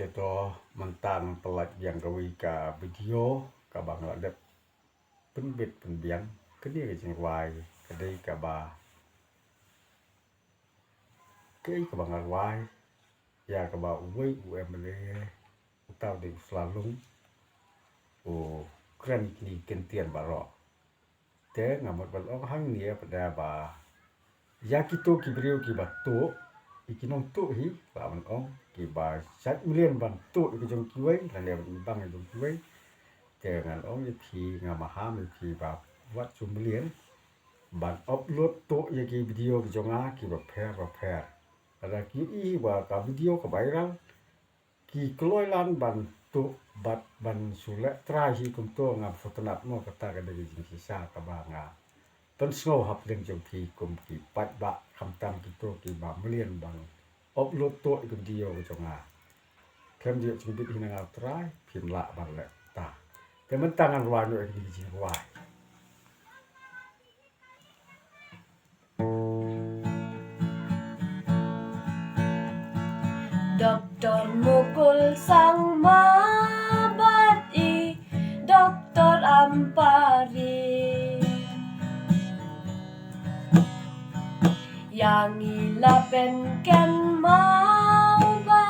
Teto mentan pelat yang gawi ka video ka bang ladep penbit penbiang kedi ke jing wai kedai ka ba kei ka bang wai ya ka ba uwei uemle utau de slalung o kran ni kentian baro te ngamot balong hang nia pada ba ya kito kibriu ki batu ikinong tu hi ba man ong ki ba sat million ban tu ki jong kiwei la le bang jong kiwei te ngan ong ye thi ngamaham thi ba wat su million ban upload tu ye ki video ki jonga ki ba pher ada ki i ba ka video ka viral ki kloi lan ban tu bat ban sule trai hi kum to ngam fotonat mo kata ka de jing sisa ka ba nga ton snow hap leng jong thi kum ki pat ba kham tam ki to ki ba million bang upload to i video ki jonga kem dia jing bit hina nga trai phin la ban le ta te man tangan wa no ki jing wa Doktor mukul sang mabat Doktor Ampari yang ilapen ken mau ba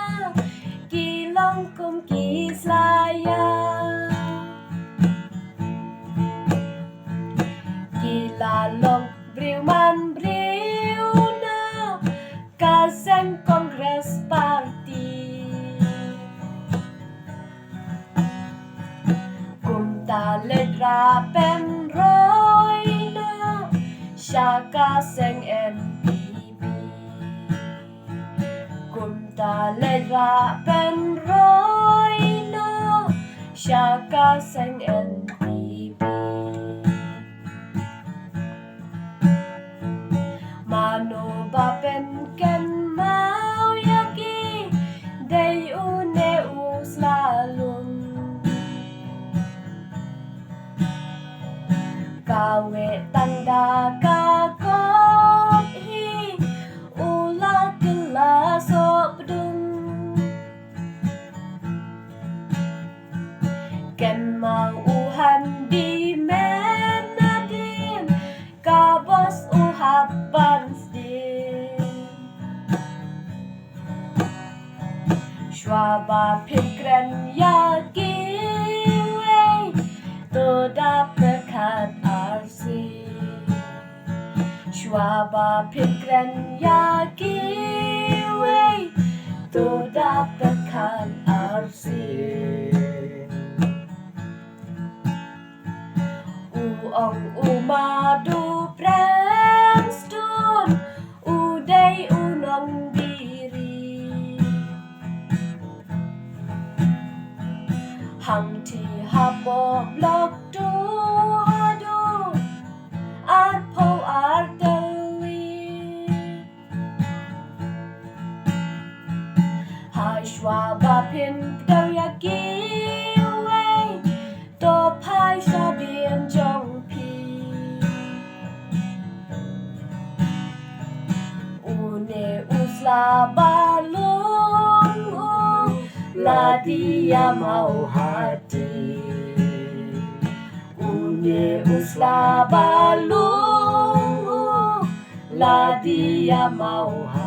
kilong kum kisaya kilalong briuman briu na kaseng kongres parti kum taledra pen roy na siya kaseng NPP kum taledra pen roy na siya kaseng NPP mano ba pen ken mau yaki day une uslalung kawe tanda kakot hi ulat gelas bedung ken mau uhan di menadin kabos uhapan Schwaba pikren yaki wei to dapat arsi Schwaba pikren yaki wei to dapat arsi uong umadu premstun uday unong hang ti habo blok tu hadu at po artewi hai schwaba pin pdo yaki wei to pai sa bien jong pi une usla balung la dia mau hati unye usla balung la dia mau hati